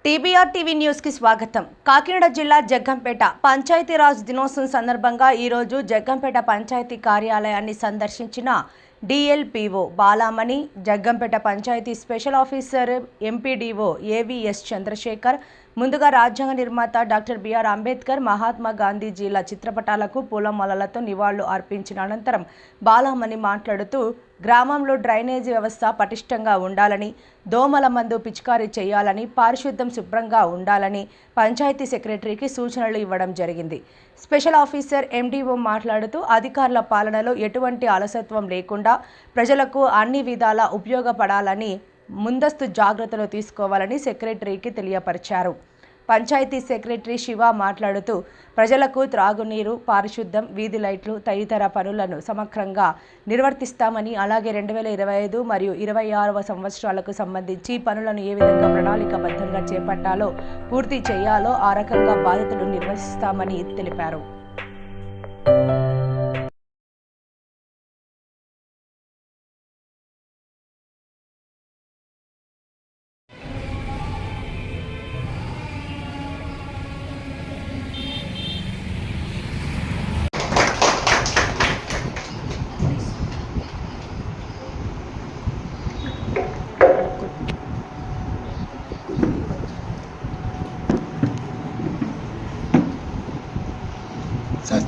TBR TV news కి స్వాగతం. కాకినాడ జిల్లా జగ్గంపేట పంచాయతీరాజ్ దినోత్సవం సందర్భంగా ఈరోజు జగ్గంపేట పంచాయతీ కార్యాలయాన్ని సందర్శించిన DLPO Balamani, Jaggampeta panchayat special officer MPDO AVS Chandrashekar ముందుగా రాజ్యాంగ నిర్మాత డాక్టర్ బిఆర్ అంబేద్కర్, మహాత్మా గాంధీజీల చిత్రపటాలకు పూలమాలలతో నివాళులు అర్పించిన అనంతరం బాలామణి మాట్లాడుతూ గ్రామంలో డ్రైనేజీ వ్యవస్థ పటిష్టంగా ఉండాలని, దోమల మందు పిచికారీ చేయాలని, పారిశుద్ధ్యం శుభ్రంగా ఉండాలని పంచాయతీ సెక్రటరీకి సూచనలు ఇవ్వడం జరిగింది. స్పెషల్ ఆఫీసర్ ఎండిఓ మాట్లాడుతూ అధికారుల పాలనలో ఎటువంటి అలసత్వం లేకుండా ప్రజలకు అన్ని విధాలా ఉపయోగపడాలని ముందస్తు జాగ్రత్తలు తీసుకోవాలని సెక్రటరీకి తెలియపరిచారు. పంచాయతీ సెక్రటరీ శివ మాట్లాడుతూ ప్రజలకు త్రాగునీరు, పారిశుద్ధ్యం, వీధి లైట్లు తదితర పనులను సమగ్రంగా నిర్వర్తిస్తామని, అలాగే 2025 మరియు 26వ సంవత్సరాలకు సంబంధించి పనులను ఏ విధంగా ప్రణాళికాబద్ధంగా చేపట్టాలో, పూర్తి చేయాలో ఆ రకంగా బాధ్యతలు నిర్వహిస్తామని తెలిపారు.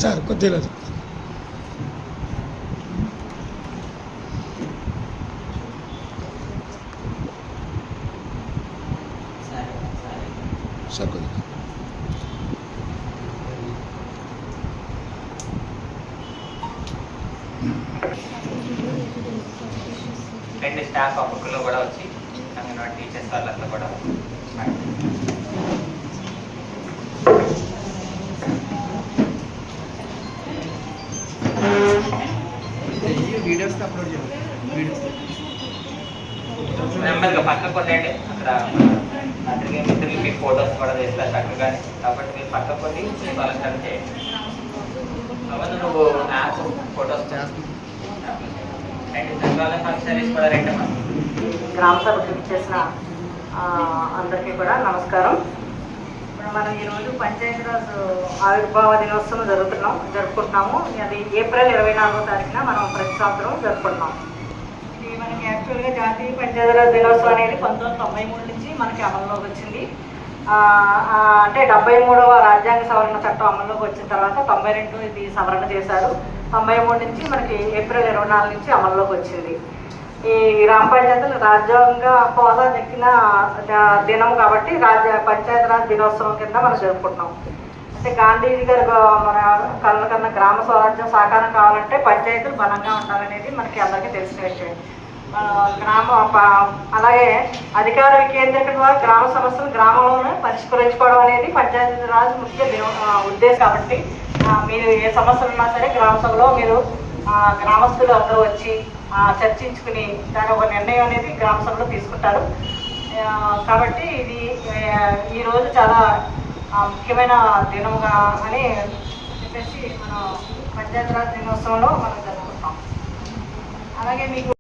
సార్ కొద్దిగా సార్ కొద్దిగా రెండు స్టాఫ్ అప్పుల్లో కూడా వచ్చి అంగన్వాడీ టీచర్స్ వాళ్ళంతా కూడా వీడియోస్ అప్లోడ్ చేయాలి. నెమ్మదిగా పక్కకు కొట్టండి. అక్కడ అందరికీ మిత్రులు మీకు ఫొటోస్ కూడా వేస్తారు చక్కగా, కాబట్టి మీరు పక్కకు కొట్టి వాళ్ళకి చేయండి. అవన్నీ నువ్వు యాప్ ఫొటోస్ చేస్తాను. సర్వీస్ కూడా రెండమ్మా. గ్రామ సభకు చేసిన అందరికీ కూడా నమస్కారం. ఇప్పుడు మనం ఈరోజు పంచాయతీరాజ్ ఆవిర్భావ దినోత్సవం జరుపుకుంటున్నాము. అది ఏప్రిల్ 24వ తారీఖున మనం ప్రతి సంవత్సరం జరుపుకుంటున్నాం. ఇది మనకి యాక్చువల్గా జాతీయ పంచాయతీరాజ్ దినోత్సవం అనేది 1993 నుంచి మనకి అమల్లోకి వచ్చింది. అంటే 73వ రాజ్యాంగ సవరణ చట్టం అమల్లోకి వచ్చిన తర్వాత 92 ఇది సవరణ చేశారు. 93 నుంచి మనకి ఏప్రిల్ 24 నుంచి అమల్లోకి వచ్చింది. ఈ గ్రామ పంచాయతీలు రాజ్యాంగ హోదా దక్కిన దినం కాబట్టి పంచాయతీరాజ్ దినోత్సవం కింద మనం జరుపుకుంటున్నాం. అంటే గాంధీజీ గారు మన కన్నా గ్రామ స్వరాజ్యం సాకారం కావాలంటే పంచాయతీలు బలంగా ఉండాలనేది మనకి అందరికీ తెలిసిన విషయం. అలాగే అధికార వికేంద్రీకరణ ద్వారా గ్రామ సమస్యలు గ్రామంలోనే పరిష్కరించుకోవడం అనేది పంచాయతీరాజ్ ముఖ్య ఉద్దేశం. కాబట్టి మీరు ఏ సమస్యలు ఉన్నా సరే గ్రామ సభలో మీరు గ్రామస్తులు అందరూ వచ్చి చర్చించుకుని దాని ఒక నిర్ణయం అనేది గ్రామ సభలో తీసుకుంటారు. కాబట్టి ఇది ఈరోజు చాలా ముఖ్యమైన దినముగా అని చెప్పేసి మనం పంచాయతీరాజ్ దినోత్సవంలో మనం జరుపుకుంటాం. అలాగే మీకు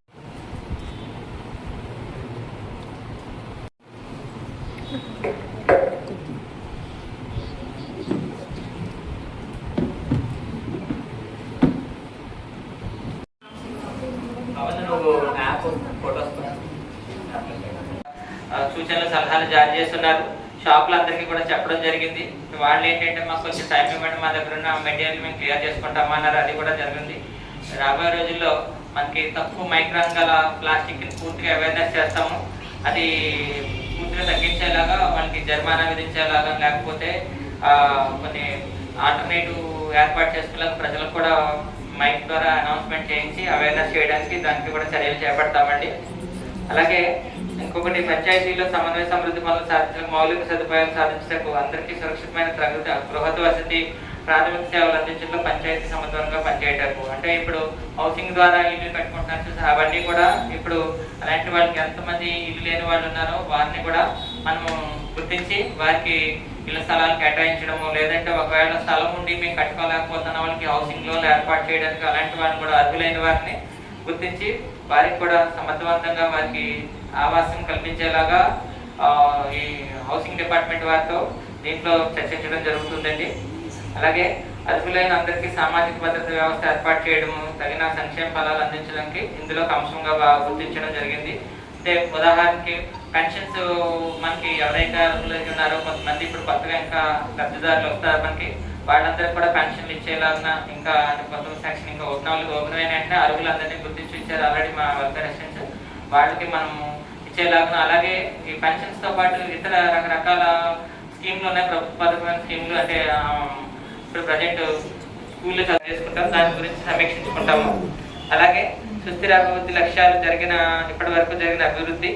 సూచనలు సలహాలు జారీ చేస్తున్నారు. షాపులందరికీ కూడా చెప్పడం జరిగింది. వాళ్ళు ఏంటంటే మాకు కొంచెం టైం ఇవ్వండి, మా దగ్గర ఉన్న మెటీరియల్ మేము క్లియర్ చేసుకుంటామన్నారు. అది కూడా జరిగింది. రాబోయే రోజుల్లో మనకి తక్కువ మైక్రాన్ గల ప్లాస్టిక్ని పూర్తిగా అవేర్నెస్ చేస్తాము. అది పూర్తిగా తగ్గించేలాగా వాళ్ళకి జరిమానా విధించేలాగా, లేకపోతే కొన్ని ఆల్టర్నేటివ్ ఏర్పాటు చేసుకునేలాగా ప్రజలకు కూడా మైక్ ద్వారా అనౌన్స్మెంట్ చేయించి అవేర్నెస్ చేయడానికి దానికి కూడా చర్యలు చేపడతామండి. అలాగే ఇంకొకటి, పంచాయతీలో సమన్వయ సమృద్ధి పనులు సాధించడానికి, మౌలిక సదుపాయాలు సాధించడానికి, అందరికీ సురక్షితమైన గృహ వసతి, ప్రాథమిక సేవలు అందించడంలో పంచాయతీ సమర్థవంతంగా పనిచేయటకు. అంటే ఇప్పుడు హౌసింగ్ ద్వారా ఇల్లు కట్టుకుంటున్నారు, అవన్నీ కూడా ఇప్పుడు అలాంటి వాళ్ళకి ఎంతమంది ఇల్లు లేని వాళ్ళు ఉన్నారో వారిని కూడా మనము గుర్తించి వారికి ఇళ్ల స్థలాలు కేటాయించడము, లేదంటే ఒకవేళ స్థలం ఉండి మేము కట్టుకోలేకపోతున్న వాళ్ళకి హౌసింగ్ లోన్లు ఏర్పాటు చేయడానికి అలాంటి వారిని కూడా అర్హులైన వారిని గుర్తించి వారికి కూడా సమర్థవంతంగా వారికి ఆవాసం కల్పించేలాగా ఈ హౌసింగ్ డిపార్ట్మెంట్ వారితో దీంట్లో చర్చించడం జరుగుతుందండి. అలాగే అర్హులైన అందరికీ సామాజిక భద్రత వ్యవస్థ ఏర్పాటు చేయడము, తగిన సంక్షేమ ఫలాలు అందించడానికి ఇందులో ఒక అంశంగా గుర్తించడం జరిగింది. అంటే ఉదాహరణకి పెన్షన్స్ మనకి ఎవరైతే అర్హులు ఉన్నారో కొంతమంది ఇప్పుడు కొత్తగా ఇంకా లబ్ధిదారులు వస్తారు మనకి, వాళ్ళందరికీ కూడా పెన్షన్లు ఇచ్చేలాగా ఇంకా కొత్త సెక్షన్ ఇంకా ఓపెన్ అయిన వెంటనే అర్హులందరినీ గుర్తించి ఇచ్చారు ఆల్రెడీ మా వెల్ఫేర్ అసిస్టెంట్స్, వాళ్ళకి మనము ఇచ్చేలాగా. అలాగే ఈ పెన్షన్స్తో పాటు ఇతర రకరకాల స్కీమ్లు ఉన్నాయి, ప్రభుత్వ పథకమైన స్కీమ్లు. అంటే ఇప్పుడు ప్రజెంట్ స్కూల్లో చదువు చేసుకుంటాం, దాని గురించి సమీక్షించుకుంటాము. అలాగే సుస్థిర అభివృద్ధి లక్ష్యాలు ఇప్పటి వరకు జరిగిన అభివృద్ధి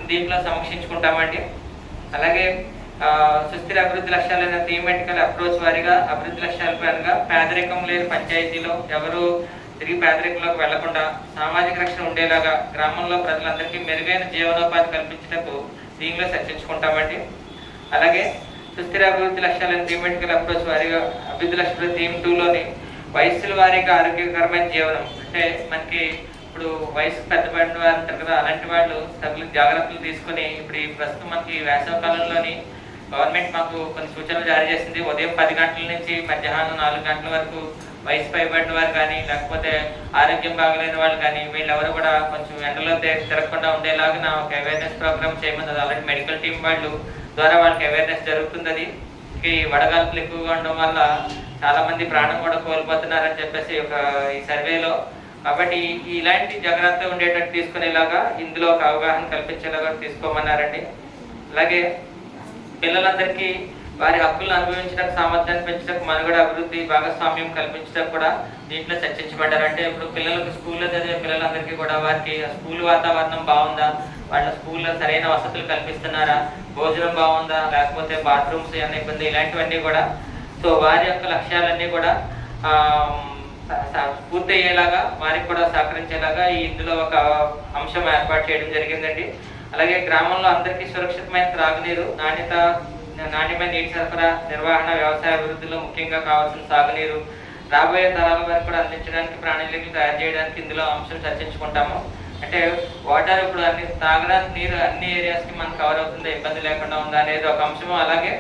దీంట్లో సమీక్షించుకుంటామండి. అలాగే సుస్థిర అభివృద్ధి లక్ష్యాలైన థీమెటికల్ అప్రోచ్ వారిగా అభివృద్ధి లక్ష్యాల పరంగా పేదరికం లేని పంచాయతీలో ఎవరు తిరిగి పేదరికంలోకి వెళ్లకుండా సామాజిక రక్షణ ఉండేలాగా గ్రామంలో ప్రజలందరికీ మెరుగైన జీవనోపాధి కల్పించటకు దీనిలో చర్చించుకుంటామండి. అలాగే సుస్థిర అభివృద్ధి లక్ష్యాలను థీమెటికల్ అప్రోచ్ వారిగా అభివృద్ధి లక్ష్యాలు థీమ్ 2లోని వయస్సుల వారిగా ఆరోగ్యకరమైన జీవనం, అంటే మనకి ఇప్పుడు వయసు పెద్దపడిన వారు అంటారు కదా, అలాంటి వాళ్ళు తగిన జాగ్రత్తలు తీసుకుని ఇప్పుడు ఈ ప్రస్తుతం మనకి వేసవి కాలంలోని గవర్నమెంట్ మాకు కొన్ని సూచనలు జారీ చేసింది. ఉదయం 10 గంటల నుంచి మధ్యాహ్నం 4 గంటల వరకు వయసు పైబడిన వారు కానీ లేకపోతే ఆరోగ్యం బాగలేని వాళ్ళు కానీ వీళ్ళెవరు కూడా కొంచెం ఎండలో తిరగకుండా ఉండేలాగా ఒక అవేర్నెస్ ప్రోగ్రామ్ చేయమన్నది ఆల్రెడీ మెడికల్ టీం వాళ్ళు ద్వారా వాళ్ళకి అవేర్నెస్ జరుగుతుంది. ఈ వడగాల్పులు ఎక్కువగా ఉండడం వల్ల చాలా మంది ప్రాణం కూడా కోల్పోతున్నారని చెప్పేసి ఈ సర్వేలో. కాబట్టి ఇలాంటి జాగ్రత్త ఉండేటట్టు తీసుకునేలాగా ఇందులో ఒక అవగాహన కల్పించేలాగా తీసుకోమన్నారండి. అలాగే పిల్లలందరికీ వారి హక్కులను అనుభవించడానికి సామర్థ్యాన్ని పెంచడానికి మనుగడ అభివృద్ధి భాగస్వామ్యం కల్పించడానికి కూడా దీంట్లో చర్చించబడ్డారు. అంటే ఇప్పుడు పిల్లలకు స్కూల్లో చదివే పిల్లలందరికీ కూడా వారికి స్కూల్ వాతావరణం బాగుందా, వాళ్ళ స్కూల్లో సరైన వసతులు కల్పిస్తున్నారా, భోజనం బాగుందా, లేకపోతే బాత్రూమ్స్ ఏమైనా ఇబ్బంది, ఇలాంటివన్నీ కూడా సో వారి యొక్క లక్ష్యాలన్నీ కూడా పూర్తి అయ్యేలాగా వారికి కూడా సహకరించేలాగా ఇందులో ఒక అంశం ఏర్పాటు చేయడం జరిగిందండి. అలాగే గ్రామంలో అందరికీ సురక్షితమైన త్రాగునీరు, నాణ్యమైన నీటి సరఫరా, నిర్వహణ, వ్యవసాయ అభివృద్ధిలో ముఖ్యంగా కావాల్సిన సాగునీరు రాబోయే తరాల వరకు కూడా అందించడానికి, ప్రణాళికలు తయారు చేయడానికి ఇందులో అంశం చర్చించుకుంటాము. అంటే వాటర్ ఇప్పుడు తాగడానికి నీరు అన్ని ఏరియాస్కి మనకు కవర్ అవుతుందా, ఇబ్బంది లేకుండా ఉందా అనేది ఒక అంశము. అలాగే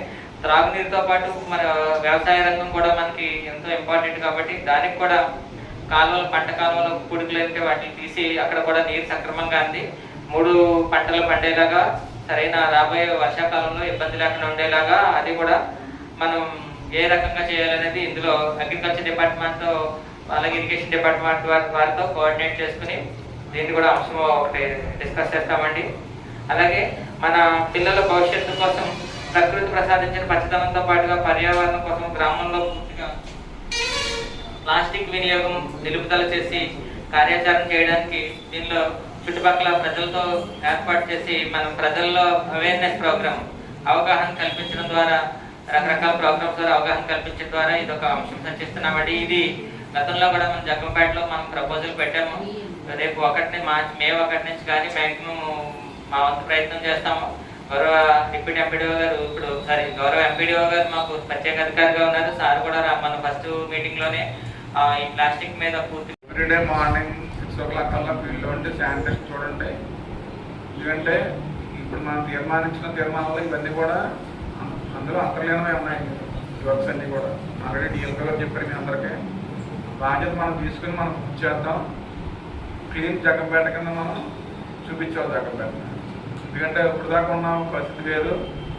త్రాగునీరుతో పాటు మన వ్యవసాయ రంగం కూడా మనకి ఎంతో ఇంపార్టెంట్ కాబట్టి దానికి కూడా కాలువలు, పంట కాలువలు పూడికలు అయితే వాటిని తీసి అక్కడ కూడా నీరు సక్రమంగా అంది 3 పంటలు పండేలాగా, సరైన రాబోయే వర్షాకాలంలో ఇబ్బంది లేకుండా ఉండేలాగా అది కూడా మనం ఏ రకంగా చేయాలనేది ఇందులో అగ్రికల్చర్ డిపార్ట్మెంట్తో అలాగే ఇరిగేషన్ డిపార్ట్మెంట్ వారితో కోఆర్డినేట్ చేసుకుని దీన్ని కూడా అంశం ఒకటి డిస్కస్ చేస్తామండి. అలాగే మన పిల్లల భవిష్యత్తు కోసం ప్రకృతి ప్రసాదించిన పచ్చదనంతో పాటుగా పర్యావరణం కోసం గ్రామంలో పూర్తిగా ప్లాస్టిక్ వినియోగం నిలుపుదల చేసి కార్యాచరణ చేయడానికి దీనిలో చుట్టుపక్కల ప్రజలతో ఏర్పాటు చేసి మనం ప్రజల్లో అవేర్నెస్ ప్రోగ్రామ్ అవగాహన కల్పించడం ద్వారా రకరకాల ప్రోగ్రామ్స్ ద్వారా అవగాహన కల్పించడం ద్వారా ఇది ఒక అంశం చర్చిస్తున్నామండి. ఇది గతంలో కూడా మనం జగ్గంపేటలో మనం ప్రపోజల్ పెట్టాము. రేపు మే 1 నుంచి కానీ మ్యాక్సిమం మా వంతు ప్రయత్నం చేస్తాము. గౌరవ డిప్యూటీ ఎంపీడీఓ గారు గౌరవ ఎంపీడీఓ గారు మాకు ప్రత్యేక అధికారిగా ఉన్నారు. సార్ కూడా మన ఫస్ట్ మీటింగ్లోనే ఈ ప్లాస్టిక్ మీద పూర్తి ఎవ్రీడే మార్నింగ్ 6 o'clock కల్లా ఫీల్డ్లో ఉంటే శానిటేషన్ చూడండి. ఎందుకంటే ఇప్పుడు మనం తీర్మానించిన తీర్మానాలు ఇవన్నీ కూడా అందులో అంతర్లీనమే ఉన్నాయి. ఈ వర్క్స్ అన్నీ కూడా ఆల్రెడీ డిఎల్పీ గారు చెప్పారు. మీ అందరికీ బాధ్యత మనం తీసుకుని మనం పూర్తి చేద్దాం. క్లీన్ జగ్గంపేట కింద మనం చూపించాలి జగ్గంపేట. ఎందుకంటే ఇప్పుడు దాకా ఉన్న పరిస్థితి వేరు,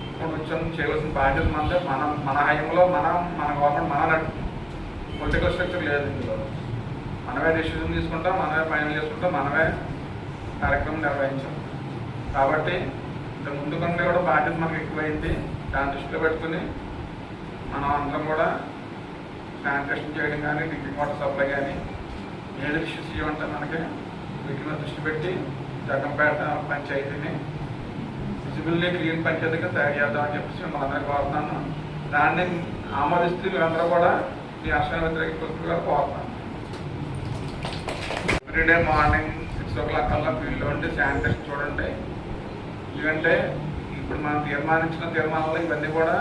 ఇప్పుడు వచ్చి చేయవలసిన బాధ్యత మనదే. మన హయంలో మన గవర్నమెంట్ మన నడుపుతుంది. పొలిటికల్ స్ట్రక్చర్ లేదు ఇందులో. మనమే డెసిషన్ తీసుకుంటాం, మనమే ఫైనల్ చేసుకుంటాం, మనమే కార్యక్రమం నిర్వహించాం. కాబట్టి ఇంత ముందు కన్నా కూడా బాధ్యత మనకు ఎక్కువైంది. దాన్ని దృష్టిలో పెట్టుకుని మనం అందరం కూడా శానిటేషన్ చేయడం కానీ, డ్రింకింగ్ వాటర్ సప్లై కానీ, ఏది ఇష్యూస్ ఇవ్వంటే మనకి వీటి మీద దృష్టి పెట్టి జగ్గంపేట పంచాయతీని విజిబుల్లీ క్లీన్ పంచాయతీగా తయారు చేద్దామని చెప్పేసి మిమ్మల్ని అందరికీ కోరుతున్నాను. దాన్ని ఆమోదిస్తూ మీరందరూ కూడా ఈ హర్షణ వ్యతిరేక పుస్తకాలు కోరుతున్నాను. ఎవ్రీడే మార్నింగ్ 6 o'clock కల్లా ఫీల్డ్లో ఉంటే శానిటేషన్ చూడండి. ఎందుకంటే ఇప్పుడు మనం తీర్మానించిన తీర్మానాలు ఇవన్నీ కూడా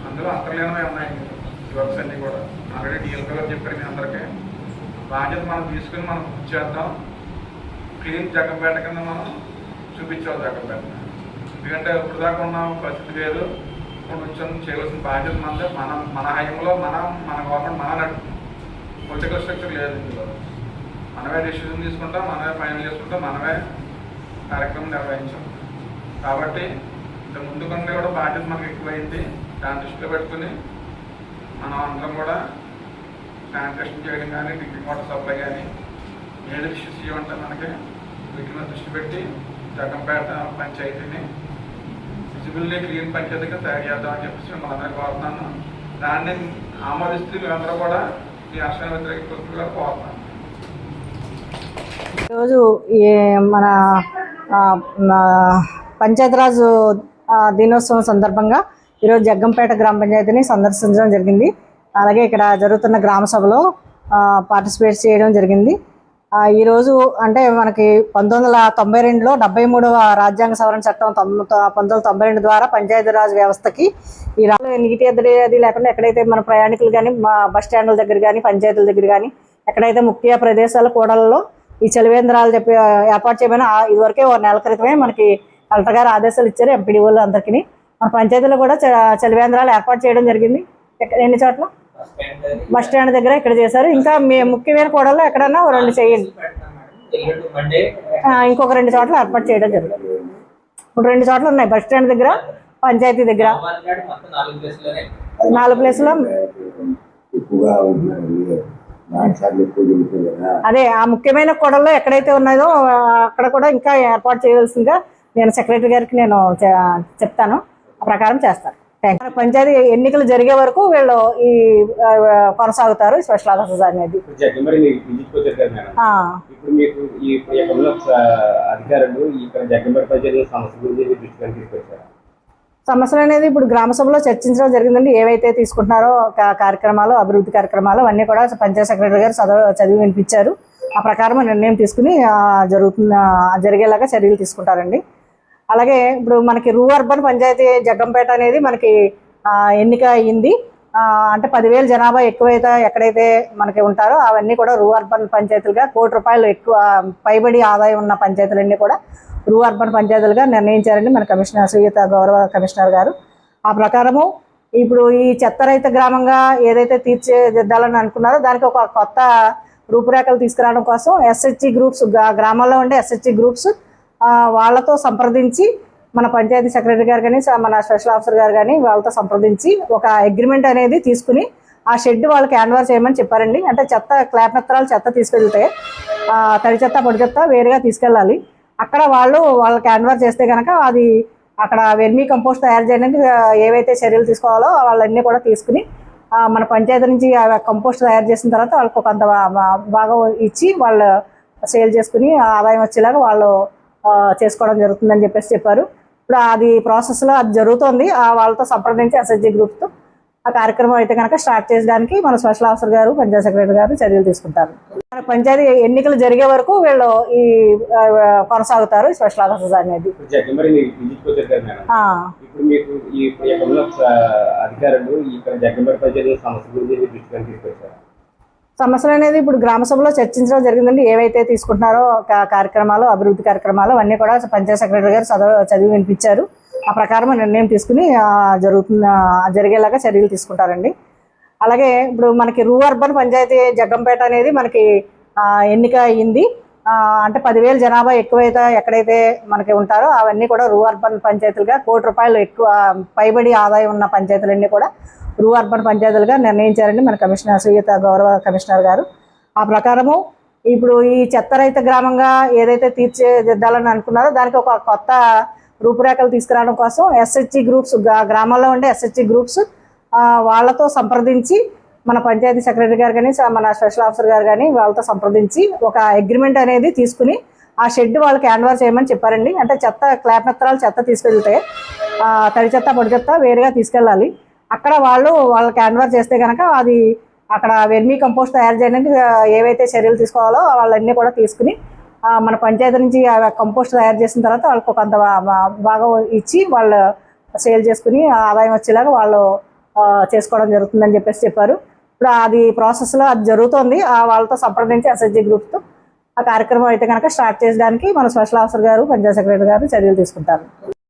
అందులో అంతర్లీనమే ఉన్నాయి. ఈ వర్క్స్ అన్నీ కూడా ఆల్రెడీ డిఎల్పీ గారు చెప్పారు. మీ అందరికీ బాధ్యత మనం తీసుకుని మనం పూర్తి చేద్దాం. క్లీన్ జగ్గంపేట కింద మనం చూపించాలి జగ్గంపేట. ఎందుకంటే ఇప్పుడు దాకా ఉన్న పరిస్థితి వేరు, కొంచెం చేయవలసిన బాధ్యత మనదే. మన హయాంలో మన గవర్నమెంట్ మన నడుపుతుంది. పొలిటికల్ స్ట్రక్చర్ లేదు ఇందులో. మనమే డిసిజన్ తీసుకుంటాం, మనమే ఫైనల్ చేసుకుంటాం, మనమే కార్యక్రమం నిర్వహించాం. కాబట్టి ఇంత ముందు కన్నా కూడా బాధ్యత మనకు ఎక్కువైంది. దాన్ని దృష్టిలో పెట్టుకుని మనం అందరం కూడా శానిటేషన్ చేయడం కానీ, డ్రింకింగ్ వాటర్ సప్లై కానీ, ఏది ఇష్యూస్ ఇవ్వంటే మనకి వీటి మీద దృష్టి పెట్టి జగ్గంపేట పంచాయతీని విజిబుల్లీ క్లీన్ పంచాయతీగా తయారు చేద్దామని చెప్పేసి మిమ్మల్ని అందరికీ కోరుతున్నాను. దాన్ని ఆమోదిస్తూ మీరందరూ కూడా ఈ హర్షణ వ్యతిరేక కృతులుగా కోరుతున్నాను. ఈరోజు మన పంచాయతీరాజ్ దినోత్సవం సందర్భంగా ఈరోజు జగ్గంపేట గ్రామ పంచాయతీని సందర్శించడం జరిగింది. అలాగే ఇక్కడ జరుగుతున్న గ్రామ సభలో పార్టిసిపేట్ చేయడం జరిగింది. ఈరోజు అంటే మనకి 1992లో 73వ రాజ్యాంగ సవరణ చట్టం 1992 ద్వారా పంచాయతీరాజ్ వ్యవస్థకి ఈ నీటి ఎద్దడి అది లేకుండా ఎక్కడైతే మన ప్రయాణికులు కానీ బస్ స్టాండ్ల దగ్గర కానీ పంచాయతీల దగ్గర కానీ ఎక్కడైతే ముఖ్య ప్రదేశాల కూడలలో ఈ చలివేంద్రాలు ఏర్పాటు చేయమని ఇదివరకే 1 నెల క్రితమే మనకి కలెక్టర్ గారు ఆదేశాలు ఇచ్చారు. ఎంపీడీఓలు అందరికీ మన పంచాయతీలో కూడా చలివేంద్రాలు ఏర్పాటు చేయడం జరిగింది. ఎన్ని చోట్ల బస్ స్టాండ్ దగ్గర ఇక్కడ చేశారు. ఇంకా ముఖ్యమైన కూడల్లో ఎక్కడన్నా 2 చేయండి. ఇంకొక 2 చోట్ల ఏర్పాటు చేయడం జరుగుతుంది. ఇప్పుడు 2 చోట్ల ఉన్నాయి, బస్ స్టాండ్ దగ్గర, పంచాయతీ దగ్గర 4 ప్లేసులో. అదే ఆ ముఖ్యమైన కూడల్లో ఎక్కడైతే ఉన్నాయో అక్కడ కూడా ఇంకా ఏర్పాటు చేయవలసిందిగా నేను సెక్రటరీ గారికి నేను చెప్తాను. ఆ ప్రకారం చేస్తారు. పంచాయతీ ఎన్నికలు జరిగే వరకు వీళ్ళు ఈ కొనసాగుతారు స్పెషల్ ఆఫీసర్స్ అనేది. సమస్యలు అనేది ఇప్పుడు గ్రామ సభలో చర్చించడం జరిగిందండి. ఏవైతే తీసుకుంటున్నారో కార్యక్రమాలు, అభివృద్ధి కార్యక్రమాలు అన్నీ కూడా పంచాయతీ సెక్రటరీ గారు చదివి వినిపించారు. ఆ ప్రకారం నిర్ణయం తీసుకుని జరిగేలాగా చర్యలు తీసుకుంటారండి. అలాగే ఇప్పుడు మనకి అర్బన్ పంచాయతీ జగ్గంపేట అనేది మనకి ఎన్నిక అయ్యింది. అంటే 10,000 జనాభా ఎక్కువైతే ఎక్కడైతే మనకి ఉంటారో అవన్నీ కూడా అర్బన్ పంచాయతీలుగా, ₹1 కోటి ఎక్కువ పైబడి ఆదాయం ఉన్న పంచాయతీలన్నీ కూడా అర్బన్ పంచాయతీలుగా నిర్ణయించారండి మన కమిషనర్, శ్రీయుత గౌరవ కమిషనర్ గారు. ఆ ప్రకారము ఇప్పుడు ఈ చెత్తరహిత గ్రామంగా ఏదైతే తీర్చిదిద్దాలని అనుకున్నారో దానికి ఒక కొత్త రూపురేఖలు తీసుకురావడం కోసం SHG గ్రూప్స్, గ్రామాల్లో ఉండే SHG గ్రూప్స్ వాళ్ళతో సంప్రదించి మన పంచాయతీ సెక్రటరీ గారు కానీ మన స్పెషల్ ఆఫీసర్ గారు కానీ వాళ్ళతో సంప్రదించి ఒక అగ్రిమెంట్ అనేది తీసుకుని ఆ షెడ్ వాళ్ళకి హ్యాండ్ఓవర్ చేయమని చెప్పారండి. అంటే క్లాపత్రాలు చెత్త తీసుకెళ్తే తడి చెత్త, పొడి చెత్త వేరుగా తీసుకెళ్ళాలి. అక్కడ వాళ్ళకి హ్యాండ్ఓవర్ చేస్తే కనుక అది అక్కడ వెర్మీ కంపోస్ట్ తయారు చేయడానికి ఏవైతే చర్యలు తీసుకోవాలో వాళ్ళన్నీ కూడా తీసుకుని మన పంచాయతీ నుంచి కంపోస్ట్ తయారు చేసిన తర్వాత వాళ్ళకి కొంత బాగా ఇచ్చి వాళ్ళు సేల్ చేసుకుని ఆదాయం వచ్చేలాగా వాళ్ళు చేసుకోవడం జరుగుతుందని చెప్పారు. ఇప్పుడు అది ప్రాసెస్లో అది జరుగుతుంది. వాళ్ళతో సంప్రదించి SHG గ్రూప్తో ఆ కార్యక్రమం అయితే కనుక స్టార్ట్ చేయడానికి మన స్పెషల్ ఆఫీసర్ గారు, పంచాయతీ సెక్రటరీ గారు చర్యలు తీసుకుంటారు. మన పంచాయతీ ఎన్నికలు జరిగే వరకు వీళ్ళు ఈ కొనసాగుతారు స్పెషల్ ఆఫీసర్స్ అనేది. సమస్యలు అనేది ఇప్పుడు గ్రామ సభలో చర్చించడం జరిగిందండి. ఏవైతే తీసుకుంటున్నారో కార్యక్రమాలు, అభివృద్ధి కార్యక్రమాలు అన్నీ కూడా పంచాయతీ సెక్రటరీ గారు చదివి వినిపించారు. ఆ ప్రకారం నిర్ణయం తీసుకుని జరిగేలాగా చర్యలు తీసుకుంటారండి. అలాగే ఇప్పుడు మనకి అర్బన్ పంచాయతీ జగ్గంపేట అనేది మనకి ఎన్నిక అయ్యింది. అంటే 10,000 జనాభా ఎక్కువైతే ఎక్కడైతే మనకి ఉంటారో అవన్నీ కూడా అర్బన్ పంచాయతీలుగా, ₹1 కోటి ఎక్కువ పైబడి ఆదాయం ఉన్న పంచాయతీలన్నీ కూడా అర్బన్ పంచాయతీలుగా నిర్ణయించారండి మన కమిషనర్, శ్రీయుత గౌరవ కమిషనర్ గారు. ఆ ప్రకారము ఇప్పుడు ఈ చెత్తరహిత గ్రామంగా ఏదైతే తీర్చిదిద్దాలని అనుకున్నారో దానికి ఒక కొత్త రూపురేఖలు తీసుకురావడం కోసం SHG గ్రూప్స్, గ్రామాల్లో ఉండే SHG గ్రూప్స్ వాళ్ళతో సంప్రదించి మన పంచాయతీ సెక్రటరీ గారు కానీ మన స్పెషల్ ఆఫీసర్ గారు కానీ వాళ్ళతో సంప్రదించి ఒక అగ్రిమెంట్ అనేది తీసుకుని ఆ షెడ్ వాళ్ళకి హ్యాండ్ఓవర్ చేయమని చెప్పారండి. అంటే క్లాపత్రాలు చెత్త తీసుకెళ్తే తడి చెత్త, పొడి చెత్త వేరుగా తీసుకెళ్ళాలి. అక్కడ వాళ్ళకి హ్యాండ్ఓవర్ చేస్తే కనుక అది అక్కడ వెర్మీ కంపోస్ట్ తయారు చేయడానికి ఏవైతే చర్యలు తీసుకోవాలో వాళ్ళన్నీ కూడా తీసుకుని మన పంచాయతీ నుంచి కంపోస్ట్ తయారు చేసిన తర్వాత వాళ్ళకి కొంత బాగా ఇచ్చి వాళ్ళు సేల్ చేసుకుని ఆదాయం వచ్చేలాగా వాళ్ళు చేసుకోవడం జరుగుతుందని చెప్పారు. ఇప్పుడు అది ప్రాసెస్లో అది జరుగుతుంది. వాళ్ళతో సంప్రదించి SHG గ్రూప్తో ఆ కార్యక్రమం అయితే కనుక స్టార్ట్ చేయడానికి మన స్పెషల్ ఆఫీసర్ గారు, పంచాయతీ సెక్రటరీ గారు చర్యలు తీసుకుంటారు.